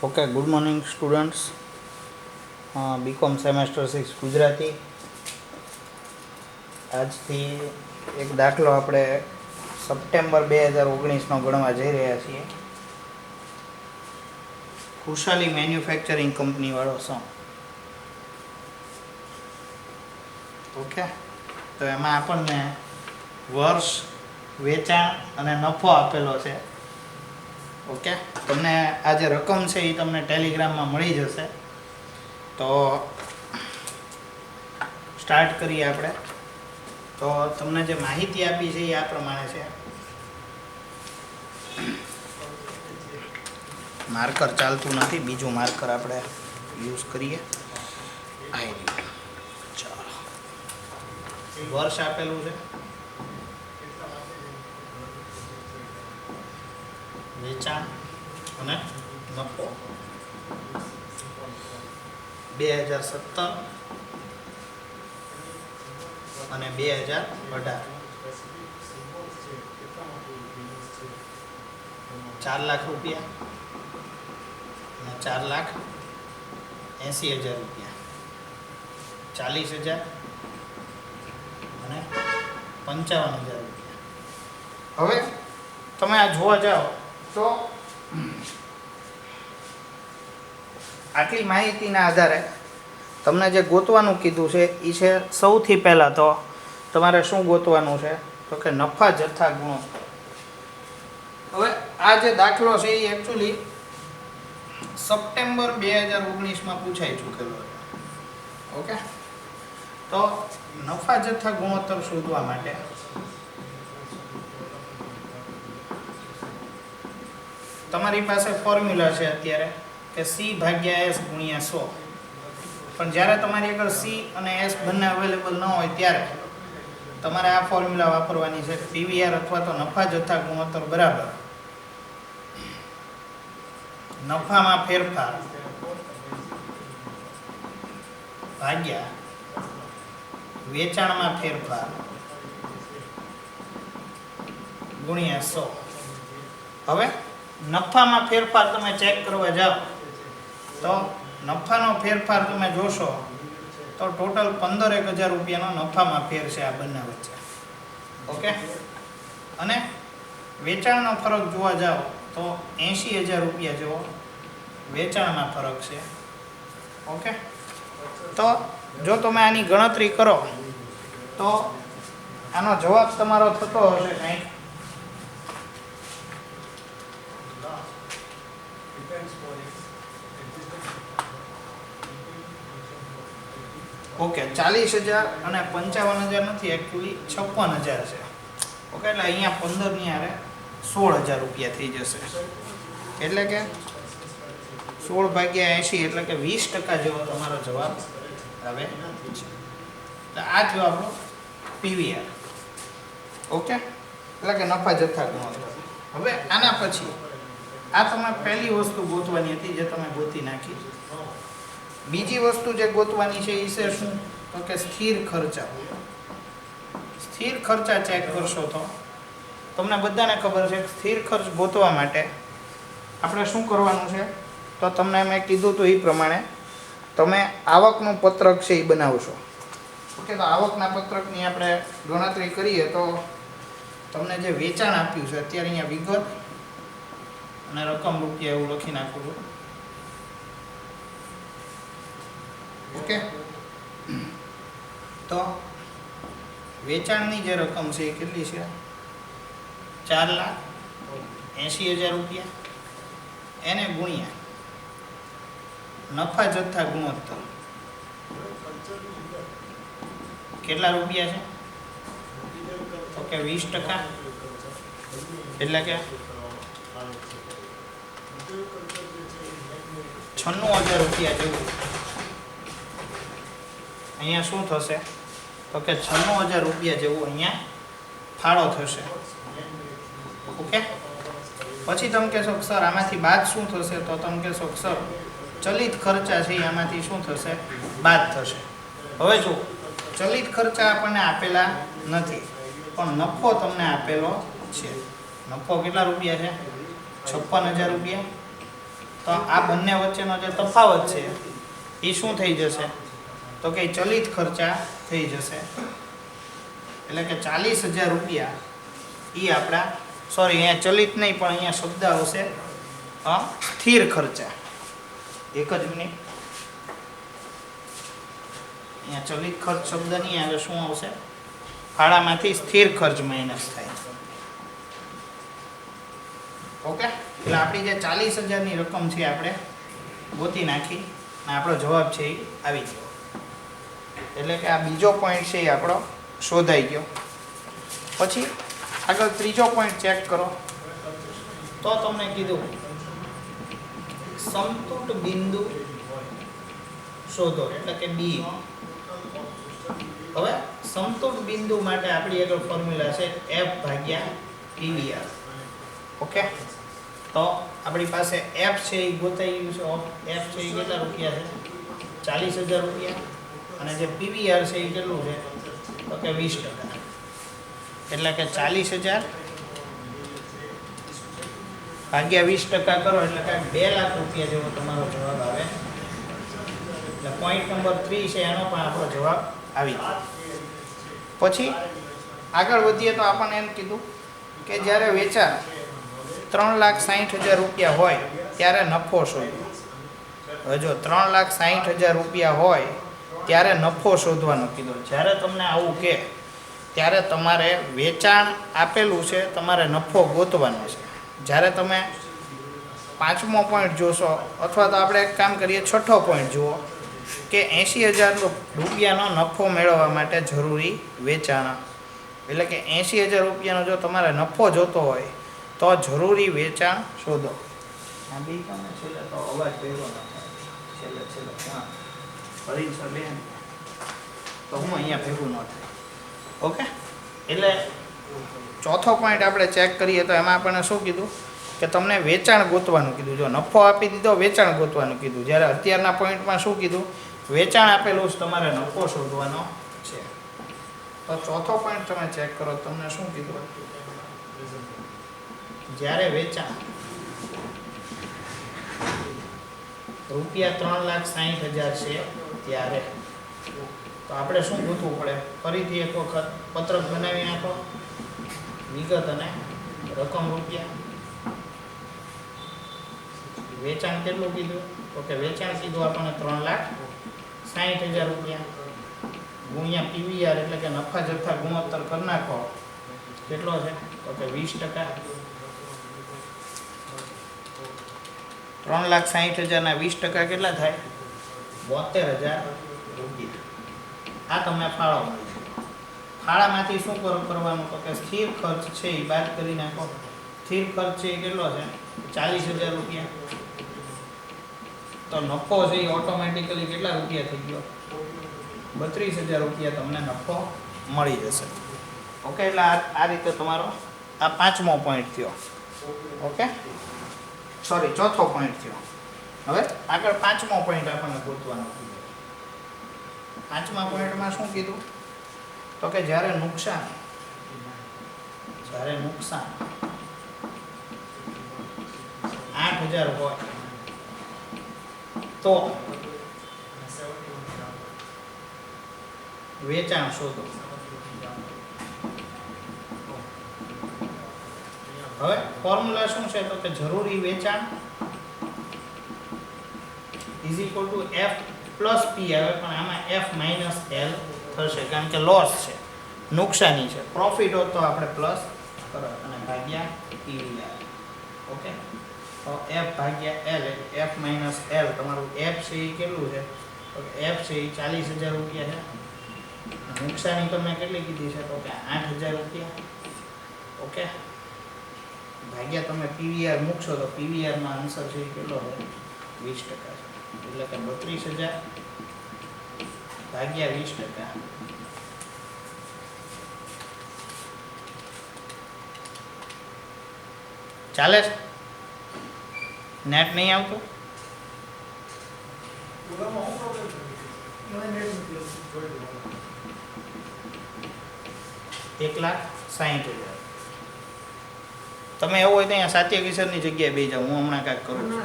Okay, good morning students. BCom semester 6 Gujarati. આજથી એક દાખલો આપણે સપ્ટેમ્બર 2019નો ગણવા જઈ રહ્યા છીએ. ખુશાલી મેન્યુફેક્ચરિંગ કંપનીવાળો સમ. ઓકે, તો એમાં આપણને વર્ષ, વેચાણ અને નફો આપેલો છે. ઓકે, તમને આ જે રકમ છે એ તમને ટેલિગ્રામમાં મળી જશે. તો સ્ટાર્ટ કરીએ આપણે. તો તમને જે માહિતી આપી છે એ આ પ્રમાણે છે. માર્કર ચાલતું નથી, બીજું માર્કર આપણે યુઝ કરીએ. ચાલો, વર્ષ આપેલું છે, વેચાણ અને નફો 2017 અને 2018 4 લાખ રૂપિયા અને 4,80,000 રૂપિયા, 40,000 અને 55,000 રૂપિયા. હવે તમે આ જોવા જાઓ તો આટલી માહિતીના આધારે તમને જે ગોતવાનું કીધું છે એ છે, સૌથી પહેલાં તો તમારે શું ગોતવાનું છે તો કે નફા જથ્થા ગુણોત્તર. હવે આ જે દાખલો છે એ એકચ્યુઅલી સપ્ટેમ્બર 2019માં પૂછાઈ ચૂકેલો છે. ઓકે, તો નફા જથ્થા ગુણોત્તર શોધવા માટે તમારી પાસે ફોર્મ્યુલા છે અત્યારે કે C/S ગુણ્યા 100. પણ જ્યારે તમારી આગળ C અને S બંને અવેલેબલ ન હોય ત્યારે તમારે આ ફોર્મ્યુલા વાપરવાની છે. PVR અથવા તો નફા જથ્થા ગુણોત્તર બરાબર નફામાં ફેરફાર ભાગ્યા વેચાણમાં ફેરફાર ગુણ્યા 100. હવે નફામાં ફેરફાર તમે ચેક કરવા જાઓ તો નફાનો ફેરફાર તમે જોશો તો ટોટલ 15,000 રૂપિયાનો નફામાં ફેર છે આ બંને વચ્ચે. ઓકે, અને વેચાણનો ફરક જોવા જાઓ તો 80,000 રૂપિયા જેવો વેચાણમાં ફરક છે. ઓકે, તો જો તમે આની ગણતરી કરો તો આનો જવાબ તમારો થતો હશે કંઈક ઓકે 40,000 અને 55,000 નથી, એકચ્યુઅલી 56,000 છે. ઓકે, એટલે અહીંયા 15 ની આરે 16,000 રૂપિયા થઈ જશે. એટલે કે 16/80 એટલે કે 20% જેવો તમારો જવાબ આવે છે. એટલે આ જો આપણો PVR. ઓકે, એટલે કે નફા જથ્થા ગુણોત્તર. હવે આના પછી આ તમે પહેલી વસ્તુ ગોતવાની હતી જે તમે ગોતી નાખી. બીજી વસ્તુ જે ગોતવાની છે એ છે શું તો કે સ્થિર ખર્ચા. સ્થિર ખર્ચા ચેક કરશો તો તમને બધાને ખબર છે કે સ્થિર ખર્ચ ગોતવા માટે આપણે શું કરવાનું છે. તો તમને મેં કીધું તો એ પ્રમાણે તમે આવકનું પત્રક છે એ બનાવશો. ઓકે, તો આવકના પત્રકની આપણે ગણતરી કરીએ તો તમને જે વેચાણ આપ્યું છે અત્યારે અહીંયા વિગત અને રકમ રૂપિયા એવું લખી નાખું છું. ઓકે, તો વેચાણની જે રકમ છે એ કેટલી છે 4,80,000 રૂપિયા. એને ગુણ્યા નફા જથ્થા ગુણોત્તર કેટલા રૂપિયા છે તો કે 20%. એટલે કે 96,000 રૂપિયા જેવું અહીંયા શું થશે તો કે 96,000 રૂપિયા જેવું અહીંયા ફાળો થશે. ઓકે, પછી તમે કહેશો કે સર આમાંથી બાદ શું થશે તો તમે કહેશો કે સર ચલિત ખર્ચા છે આમાંથી શું થશે બાદ થશે. હવે જો ચલિત ખર્ચા આપણને આપેલા નથી પણ નફો તમને આપેલો છે. નફો કેટલા રૂપિયા છે 56,000 રૂપિયા. તો આ બંને વચ્ચેનો જે તફાવત છે એ શું થઈ જશે? તો કે ચલિત ખર્ચા થઈ જશે. એટલે કે 40,000 રૂપિયા એ આપણા, સોરી અહીંયા ચલિત નહીં પણ અહીંયા શબ્દ આવશે સ્થિર ખર્ચા. એક જ મિનિટ, અહીંયા ચલિત ખર્ચ શબ્દ નહીં આવે, શું આવશે? ફાળામાંથી સ્થિર ખર્ચ માઇનસ થાય. ઓકે, એટલે આપણી જે 40,000ની રકમ છે આપણે ગોતી નાખી અને આપણો જવાબ છે એ આવી ગયો. એટલે કે આ બીજો પોઈન્ટ છે એ આપણો શોધાઈ ગયો. પછી આગળ ત્રીજો પોઈન્ટ ચેક કરો તો તમને કીધું સમતૂટ બિંદુ શોધો, એટલે કે ડી. હવે સમતૂટ બિંદુ માટે આપણી આગળ ફોર્મ્યુલા છે F ભાગ્યા PVR. ઓકે, તો આપણી પાસે F છે એ ગોતાઈ ગયું છે. F છે એ કેટલા રૂપિયા છે? 40,000 રૂપિયા. અને જે PVR છે એ કેટલું છે? તો કે 20%. એટલે કે 40,000 ભાગ્યા 20% કરો એટલે કે 2 લાખ રૂપિયા જેવો તમારો જવાબ આવે. એટલે પોઈન્ટ નંબર 3 છે એનો પણ આપણો જવાબ આવી ગયો. પછી આગળ વધીએ તો આપણને એમ કીધું કે જ્યારે વેચાણ 3,60,000 રૂપિયા હોય ત્યારે નફો શોધો. હવે જો 3,60,000 રૂપિયા હોય ત્યારે નફો શોધવાનો કીધો. જ્યારે તમને આવું કે ત્યારે તમારે વેચાણ આપેલું છે, તમારે નફો ગોતવાનો છે. જ્યારે તમે 5મો પોઈન્ટ જોશો અથવા તો આપણે એક કામ કરીએ 6ઠો પોઈન્ટ જુઓ કે 80,000 રૂપિયાનો નફો મેળવવા માટે જરૂરી વેચાણ. એટલે કે 80,000 રૂપિયાનો જો તમારે નફો જોતો હોય તો જરૂરી વેચાણ શોધો. આ બી તમને છેલ્લે તો અવાજ ભેગો ન થાય, છેલ્લે પરીક્ષા બેન તો હું અહીંયા ભેગું ન થાય. ઓકે, એટલે ચોથો પોઈન્ટ આપણે ચેક કરીએ તો એમાં આપણને શું કીધું કે તમને વેચાણ ગોતવાનું કીધું. જો નફો આપી દીધો, વેચાણ ગોતવાનું કીધું. જ્યારે અત્યારના પોઈન્ટમાં શું કીધું? વેચાણ આપેલું જ તમારે નફો શોધવાનો છે. તો ચોથો પોઈન્ટ તમે ચેક કરો, તમને શું કીધું? જ્યારે વેચાણ રૂપિયા 3,60,000 છે ત્યારે તો આપણે શું ગોતવું પડે? ફરીથી એક વખત પત્રક બનાવી નાખો, વિગત અને રકમ રૂપિયા. વેચાણ કેટલું કીધું? તો કે વેચાણ કીધું આપણને 3,60,000 રૂપિયા ગુણ્યા PVR એટલે કે નફા જથ્થા ગુણોત્તર કરી નાખો. કેટલો છે? તો કે 20%. 3,60,000 ના 20% કેટલા થાય? 72,000 રૂપિયા. આ તમને ફાળો મળી જાય. ફાળામાંથી શું કરવાનું? તો કે સ્થિર ખર્ચ છે એ બાદ કરી નાખો. સ્થિર ખર્ચ છે એ કેટલો છે? 40,000 રૂપિયા. તો નફો છે એ ઓટોમેટિકલી કેટલા રૂપિયા થઈ ગયો? 32,000 રૂપિયા તમને નફો મળી જશે. ઓકે, એટલે આ રીતે તમારો આ 5મો પોઈન્ટ થયો. ઓકે, સોરી, ચોથો પોઈન્ટ થયો. હવે આગળ 5મો પોઈન્ટ આપણને ગોતવાનો કીધો. 5મા પોઈન્ટમાં શું કીધું? તો કે જ્યારે નુકસાન 8,000 હોય તો વેચાણ શોધો. હવે ફોર્મ્યુલા શું છે? તો કે જરૂરી વેચાણ is equal to F plus P આવે, પણ આમાં F માઇનસ L થશે કારણ કે લોસ છે, નુકસાની છે. પ્રોફિટ હોત તો આપણે પ્લસ કરો અને ભાગ્યા PVR. ઓકે, તો F ભાગ્યા L એટલે F માઇનસ L. તમારું F છે એ કેટલું છે? તો F છે એ 40,000 રૂપિયા છે. નુકસાની તમે કેટલી કીધી છે? તો કે 8,000 રૂપિયા. ઓકે, ભાગ્યા તમે PVR મૂકશો તો PVR નો આન્સર છે એ કેટલો છે? 20% છે. એટલે કે 32,000 ભાગ્યા 20%. ચાલે છે? નેટ નહીં આવતું? 1,60,000. તમે એવું હોય તો અહીંયા સાત્ય કિશોરની જગ્યાએ બેસી જાઓ, હું હમણાં કાંઈક કરું છું.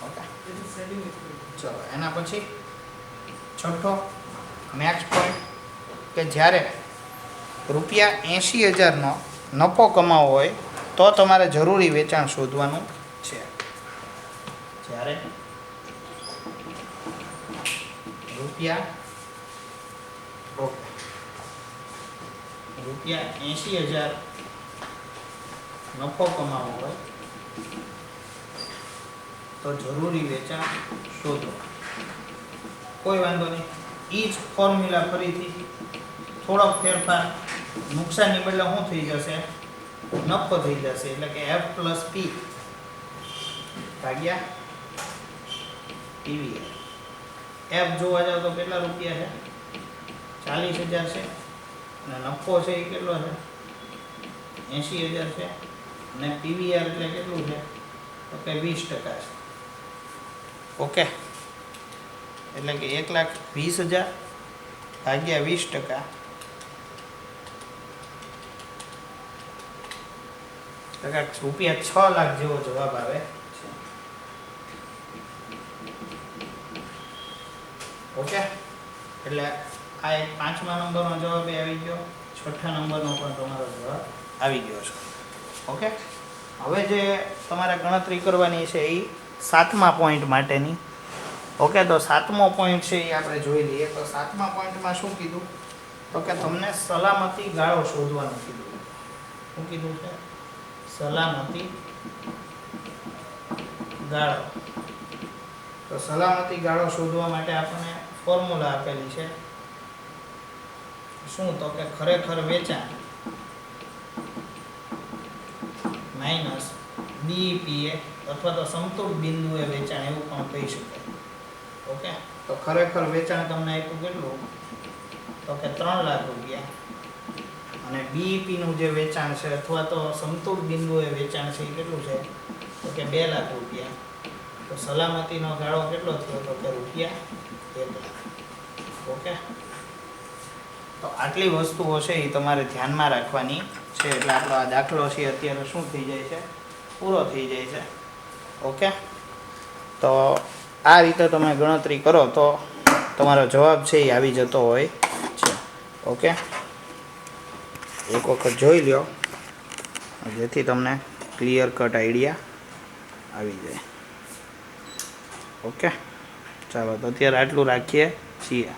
ઓકે, ચલો એના પછી છઠ્ઠો નેક્સ્ટ પોઈન્ટ કે જ્યારે ₹80,000નો નફો કમાવો હોય તો તમારે જરૂરી વેચાણ શોધવાનું છે. જ્યારે ₹80,000 નફો કમાવો હોય તો જરૂરી વેચાણ શોધો. કોઈ વાંધો નહીં, એ જ ફોર્મ્યુલા ફરીથી થોડોક ફેરફાર, નુકસાનની બદલે શું થઈ જશે? નફો થઈ જશે. એટલે કે F + P ભાગ્યા PVR. F જોવા જાવ તો કેટલા રૂપિયા છે? 40,000 છે. અને નફો છે એ કેટલો છે? 80,000 છે. અને PVR એટલે કેટલું છે? તો કે 20% છે. ઓકે, એટલે કે 1,20,000 ભાગ્યા 20%, રૂપિયા 6 લાખ જેવો જવાબ આવે છે. ઓકે, એટલે આ એક 5મા નંબરનો જવાબ આવી ગયો, 6ઠ્ઠા નંબરનો પણ તમારો જવાબ આવી ગયો છે. ઓકે, હવે જે તમારે ગણતરી કરવાની છે એ 7મા પોઈન્ટ માટેની. ઓકે, તો 7મો પોઈન્ટ છે એ આપણે જોઈ લઈએ. તો 7મા પોઈન્ટમાં શું કીધું? તો કે તમને સલામતી ગાળો શોધવાનું કીધું. શું કીધું છે? સલામતી ગાળો. તો સલામતી ગાળો શોધવા માટે આપણને ફોર્મ્યુલા આપેલી છે. શું? તો કે ખરેખર વેચાણ માઇનસ BEPA અથવા તો સમતૂર બિંદુએ વેચાણ, એવું પણ કહી શકાય. ઓકે, તો ખરેખર વેચાણ તમને આપ્યું કેટલું? તો કે 3 લાખ રૂપિયા. અને BEP નું જે વેચાણ છે અથવા તો સમતૂર બિંદુએ વેચાણ છે એ કેટલું છે? તો કે 2 લાખ રૂપિયા. તો સલામતીનો ગાળો કેટલો થયો? તો કે ₹1 લાખ. ઓકે, તો આટલી વસ્તુઓ છે એ તમારે ધ્યાનમાં રાખવાની છે. એટલે આપણો આ દાખલો છે અત્યારે શું થઈ જાય છે? પૂરો થઈ જાય છે. ઓકે, તો આ રીતે તમે ગણતરી કરો તો તમારો જવાબ છે એ આવી જતો હોય છે. ઓકે, એક વખત જોઈ લ્યો જેથી તમને ક્લિયર કટ આઈડિયા આવી જાય. ઓકે, ચાલો તો અત્યારે આટલું રાખીએ છીએ.